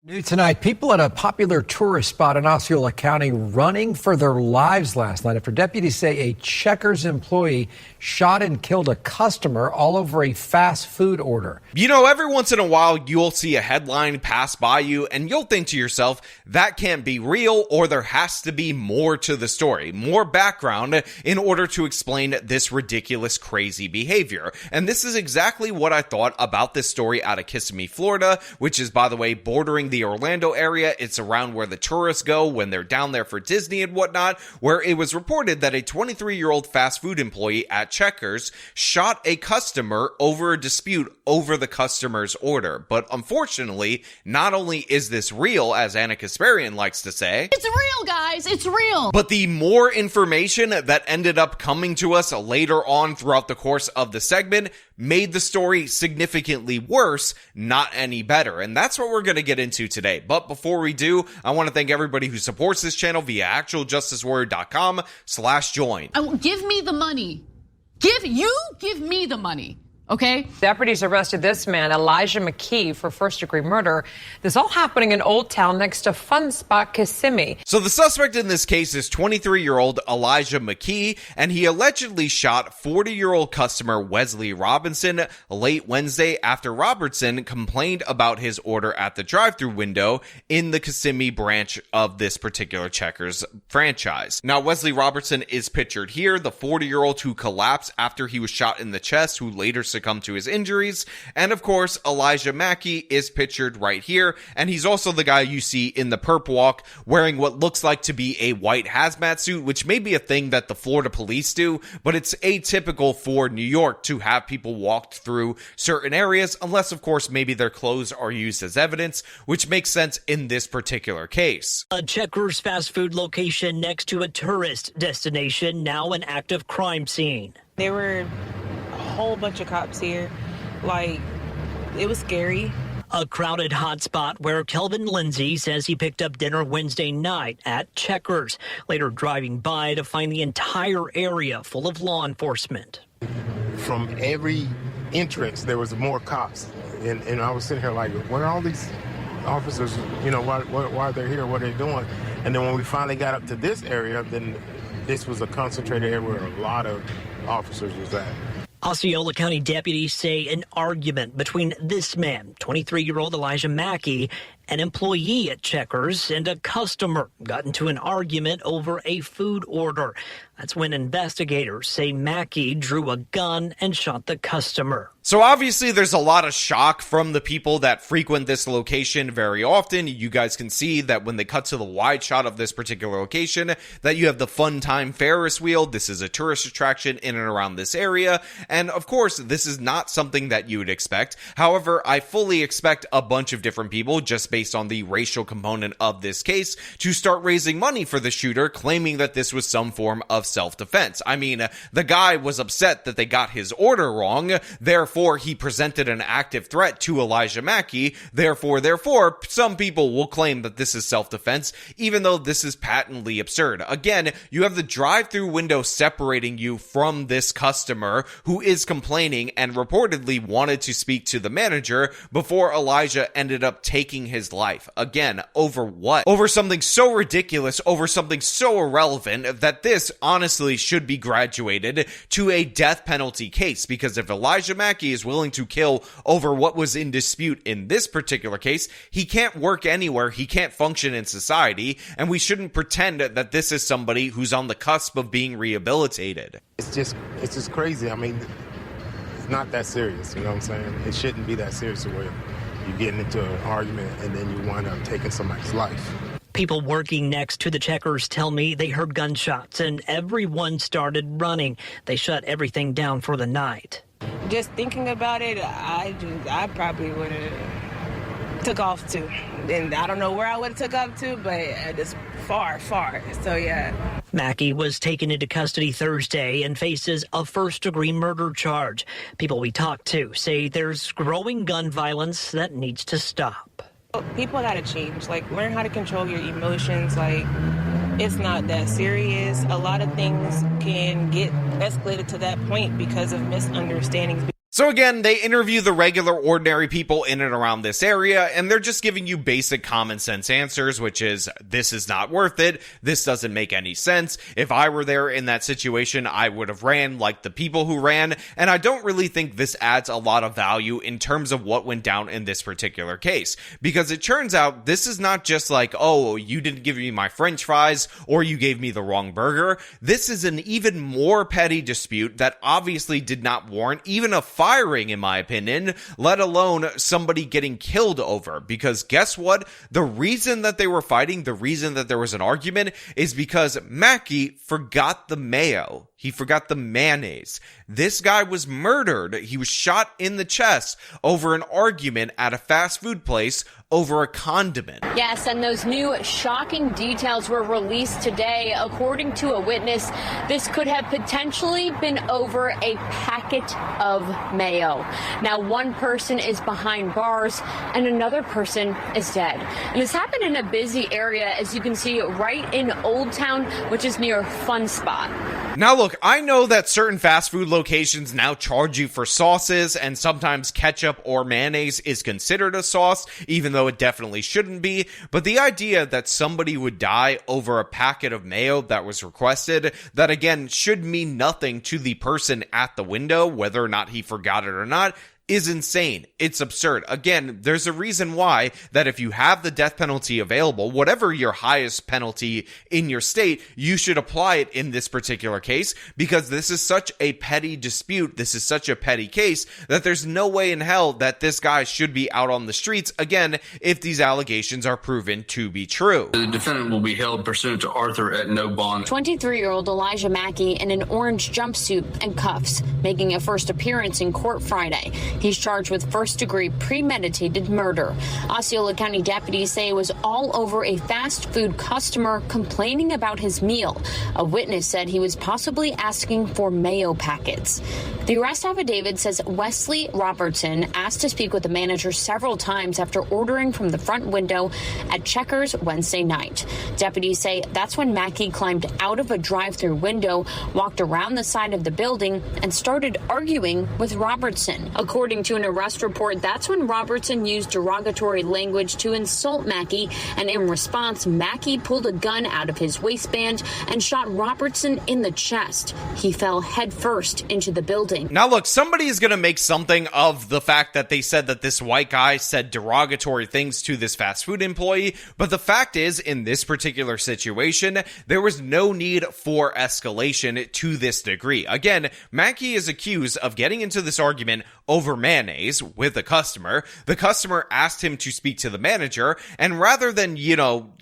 New tonight, people at a popular tourist spot in Osceola County running for their lives last night after deputies say a Checkers employee shot and killed a customer all over a fast food order. You know, every once in a while, you'll see a headline pass by you and you'll think to yourself, that can't be real, or there has to be more to the story, more background in order to explain this ridiculous, crazy behavior. And this is exactly what I thought about this story out of Kissimmee, Florida, which is, by the way, bordering the Orlando area. It's around where the tourists go when they're down there for Disney and whatnot, where it was reported that a 23-year-old fast food employee at Checkers shot a customer over a dispute over the customer's order. But unfortunately, not only is this real, as Anna Kasparian likes to say, it's real, guys, it's real, but the more information that ended up coming to us later on throughout the course of the segment made the story significantly worse, not any better. And that's what we're going to get into today. But before we do, I want to thank everybody who supports this channel via actualjusticewarrior.com/join. Give me the money. Give me the money. Okay. Deputies arrested this man, Elijah McKee, for first-degree murder. This all happening in Old Town next to Fun Spot Kissimmee. So the suspect in this case is 23-year-old Elijah McKee, and he allegedly shot 40-year-old customer Wesley Robinson late Wednesday after Robertson complained about his order at the drive-thru window in the Kissimmee branch of this particular Checkers franchise. Now, Wesley Robertson is pictured here, the 40-year-old who collapsed after he was shot in the chest, who later succumbed to his injuries. And of course, Elijah Mackey is pictured right here, and he's also the guy you see in the perp walk wearing what looks like to be a white hazmat suit, which may be a thing that the Florida police do, but it's atypical for New York to have people walk through certain areas, unless of course maybe their clothes are used as evidence, which makes sense in this particular case. A Checkers fast food location next to a tourist destination, now an active crime scene. There were whole bunch of cops here. Like, it was scary. A crowded hotspot where Kelvin Lindsay says he picked up dinner Wednesday night at Checkers, later driving by to find the entire area full of law enforcement. From every entrance, there was more cops. And I was sitting here like, where are all these officers? You know, why are they here? What are they doing? And then when we finally got up to this area, then this was a concentrated area where a lot of officers was at. Osceola County deputies say an argument between this man, 23-year-old Elijah Mackey, an employee at Checkers, and a customer got into an argument over a food order. That's when investigators say Mackey drew a gun and shot the customer. So obviously there's a lot of shock from the people that frequent this location very often. You guys can see that when they cut to the wide shot of this particular location, that you have the Fun Time Ferris wheel. This is a tourist attraction in and around this area. And of course, this is not something that you would expect. However, I fully expect a bunch of different people, just based on the racial component of this case, to start raising money for the shooter, claiming that this was some form of self-defense. I mean, the guy was upset that they got his order wrong. Therefore, he presented an active threat to Elijah Mackey. Therefore, some people will claim that this is self-defense, even though this is patently absurd. Again, you have the drive-thru window separating you from this customer who is complaining and reportedly wanted to speak to the manager before Elijah ended up taking his life. Again, over what? Over something so ridiculous, over something so irrelevant that this honestly should be graduated to a death penalty case, because if Elijah Mackey is willing to kill over what was in dispute in this particular case, he can't work anywhere, he can't function in society, and we shouldn't pretend that this is somebody who's on the cusp of being rehabilitated. It's just crazy. I mean, it's not that serious, you know what I'm saying? It shouldn't be that serious where you're getting into an argument and then you wind up taking somebody's life. People working next to the Checkers tell me they heard gunshots and everyone started running. They shut everything down for the night. Just thinking about it, I probably would have took off too. And I don't know where I would have took off to, but just far. So yeah. Mackey was taken into custody Thursday and faces a first-degree murder charge. People we talked to say there's growing gun violence that needs to stop. People gotta change, like learn how to control your emotions. Like, it's not that serious. A lot of things can get escalated to that point because of misunderstandings. So again, they interview the regular ordinary people in and around this area, and they're just giving you basic common sense answers, which is, this is not worth it, this doesn't make any sense, if I were there in that situation, I would have ran like the people who ran, and I don't really think this adds a lot of value in terms of what went down in this particular case, because it turns out this is not just like, oh, you didn't give me my french fries, or you gave me the wrong burger. This is an even more petty dispute that obviously did not warrant even a firing, in my opinion, let alone somebody getting killed over. Because guess what? The reason that they were fighting, the reason that there was an argument, is because Mackey forgot the mayo. He forgot the mayonnaise. This guy was murdered. He was shot in the chest over an argument at a fast food place over a condiment. Yes, and those new shocking details were released today. According to a witness, this could have potentially been over a packet of mayo. Now, one person is behind bars and another person is dead. And this happened in a busy area, as you can see, right in Old Town, which is near Fun Spot. Now look, I know that certain fast food locations now charge you for sauces, and sometimes ketchup or mayonnaise is considered a sauce, even though it definitely shouldn't be, but the idea that somebody would die over a packet of mayo that was requested, that again should mean nothing to the person at the window, whether or not he forgot it or not, is insane. It's absurd. Again, there's a reason why that if you have the death penalty available, whatever your highest penalty in your state, you should apply it in this particular case, because this is such a petty dispute, this is such a petty case, that there's no way in hell that this guy should be out on the streets, again, if these allegations are proven to be true. The defendant will be held pursuant to Arthur at no bond. 23-year-old Elijah Mackey in an orange jumpsuit and cuffs, making a first appearance in court Friday. He's charged with first-degree premeditated murder. Osceola County deputies say it was all over a fast food customer complaining about his meal. A witness said he was possibly asking for mayo packets. The arrest affidavit says Wesley Robertson asked to speak with the manager several times after ordering from the front window at Checkers Wednesday night. Deputies say that's when Mackey climbed out of a drive-through window, walked around the side of the building, and started arguing with Robertson. According to an arrest report, that's when Robertson used derogatory language to insult Mackey, and in response, Mackey pulled a gun out of his waistband and shot Robertson in the chest. He fell headfirst into the building. Now look, somebody is going to make something of the fact that they said that this white guy said derogatory things to this fast food employee, but the fact is, in this particular situation, there was no need for escalation to this degree. Again, Mackey is accused of getting into this argument over mayonnaise with a customer. The customer asked him to speak to the manager, and rather than,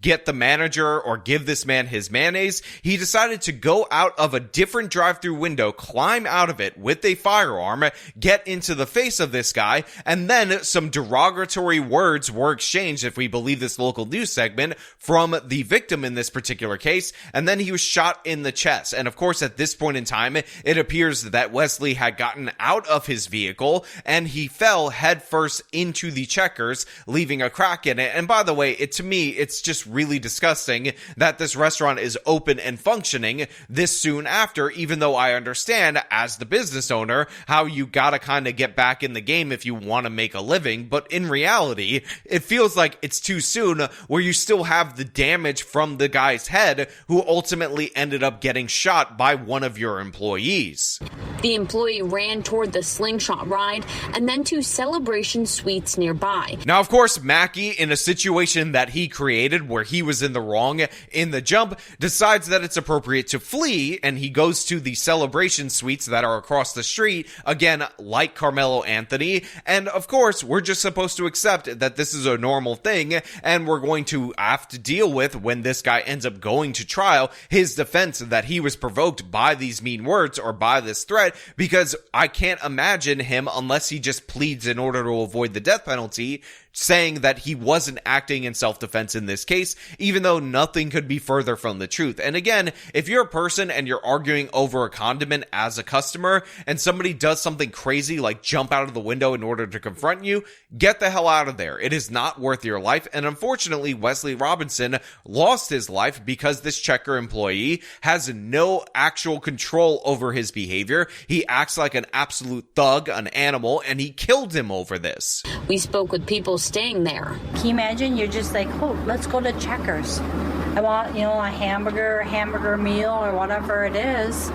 get the manager or give this man his mayonnaise, he decided to go out of a different drive-through window, climb out of it with a firearm, get into the face of this guy, and then some derogatory words were exchanged, if we believe this local news segment, from the victim in this particular case, and then he was shot in the chest. And of course, at this point in time, it appears that Wesley had gotten out of his vehicle, and he fell headfirst into the Checkers, leaving a crack in it. And by the way, to me, it's just really disgusting that this restaurant is open and functioning this soon after, even though I understand as the business owner how you gotta kind of get back in the game if you want to make a living, but in reality, it feels like it's too soon, where you still have the damage from the guy's head, who ultimately ended up getting shot by one of your employees. The employee ran toward the slingshot ride and then to Celebration Suites nearby. Now, of course, Mackey, in a situation that he created where he was in the wrong in the jump, decides that it's appropriate to flee, and he goes to the Celebration Suites that are across the street, again, like Carmelo Anthony, and of course, we're just supposed to accept that this is a normal thing, and we're going to have to deal with, when this guy ends up going to trial, his defense that he was provoked by these mean words or by this threat, because I can't imagine him, unless he just pleads in order to avoid the death penalty, saying that he wasn't acting in self-defense in this case, even though nothing could be further from the truth. And again, if you're a person and you're arguing over a condiment as a customer and somebody does something crazy like jump out of the window in order to confront you, get the hell out of there. It is not worth your life. And unfortunately, Wesley Robinson lost his life because this checker employee has no actual control over his behavior. He acts like an absolute thug, an animal, and he killed him over this. We spoke with people staying there. Can you imagine? You're just like, oh, let's go to Checkers. I want, a hamburger meal or whatever it is.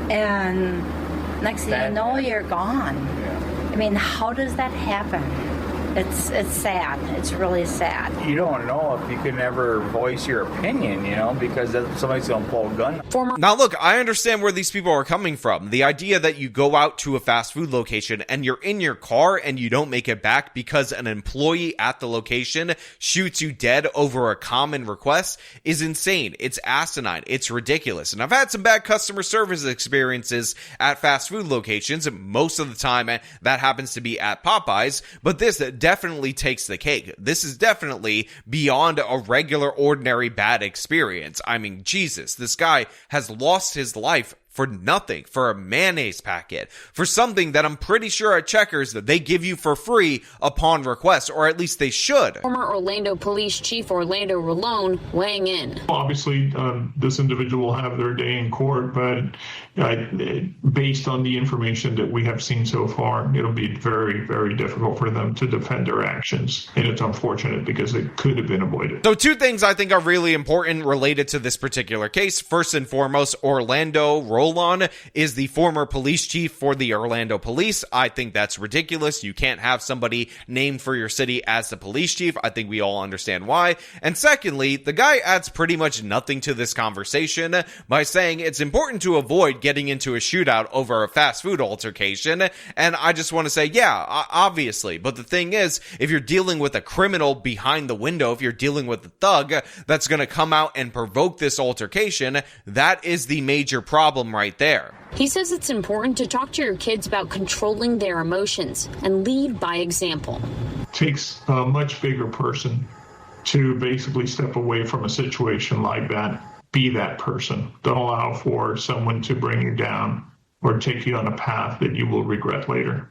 And next thing you know, you're gone. I mean, how does that happen? It's sad. It's really sad. You don't know if you can ever voice your opinion, because somebody's going to pull a gun. Now, look, I understand where these people are coming from. The idea that you go out to a fast food location and you're in your car and you don't make it back because an employee at the location shoots you dead over a common request is insane. It's asinine. It's ridiculous. And I've had some bad customer service experiences at fast food locations. Most of the time, that happens to be at Popeyes, but this definitely takes the cake. This is definitely beyond a regular, ordinary bad experience. I mean, Jesus, this guy has lost his life for nothing, for a mayonnaise packet, for something that I'm pretty sure at Checkers that they give you for free upon request, or at least they should. Former Orlando Police Chief Orlando Rolone weighing in. Obviously, this individual will have their day in court, but based on the information that we have seen so far, it'll be very, very difficult for them to defend their actions. And it's unfortunate because it could have been avoided. So two things I think are really important related to this particular case. First and foremost, Orlando Rolone is the former police chief for the Orlando Police. I think that's ridiculous. You can't have somebody named for your city as the police chief. I think we all understand why. And secondly, the guy adds pretty much nothing to this conversation by saying it's important to avoid getting into a shootout over a fast food altercation. And I just want to say, yeah, obviously. But the thing is, if you're dealing with a criminal behind the window, if you're dealing with a thug that's going to come out and provoke this altercation, that is the major problem right there. He says it's important to talk to your kids about controlling their emotions and lead by example. It takes a much bigger person to basically step away from a situation like that. Be that person. Don't allow for someone to bring you down or take you on a path that you will regret later.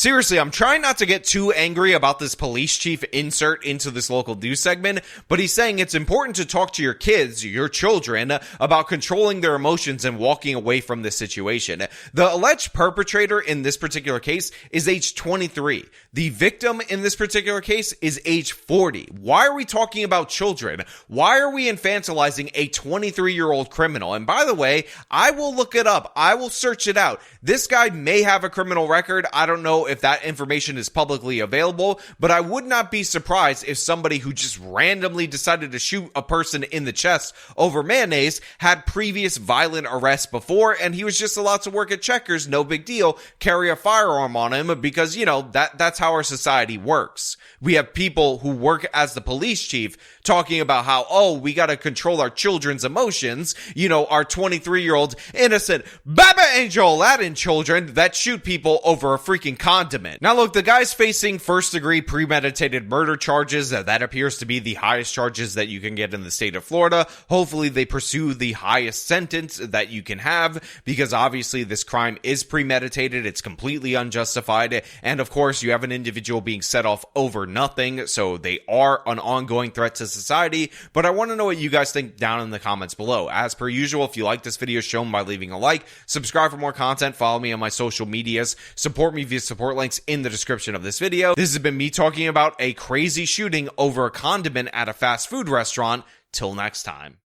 Seriously, I'm trying not to get too angry about this police chief insert into this local news segment, but he's saying it's important to talk to your kids, your children, about controlling their emotions and walking away from this situation. The alleged perpetrator in this particular case is age 23. The victim in this particular case is age 40. Why are we talking about children? Why are we infantilizing a 23-year-old criminal? And by the way, I will look it up. I will search it out. This guy may have a criminal record. I don't know if that information is publicly available, but I would not be surprised if somebody who just randomly decided to shoot a person in the chest over mayonnaise had previous violent arrests before, and he was just allowed to work at Checkers, no big deal, carry a firearm on him because, that's how our society works. We have people who work as the police chief talking about how, we got to control our children's emotions, our 23-year-old innocent Baba Angel Aladdin children that shoot people over a freaking condiment. Now look, the guy's facing first-degree premeditated murder charges. That appears to be the highest charges that you can get in the state of Florida. Hopefully they pursue the highest sentence that you can have, because obviously this crime is premeditated, it's completely unjustified, and of course you have an individual being set off over nothing, so they are an ongoing threat to society. But I want to know what you guys think down in the comments below. As per usual, if you like this video, show them by leaving a like, subscribe for more content, follow me on my social medias, support me via support links in the description of this video. This has been me talking about a crazy shooting over a condiment at a fast food restaurant. Till next time.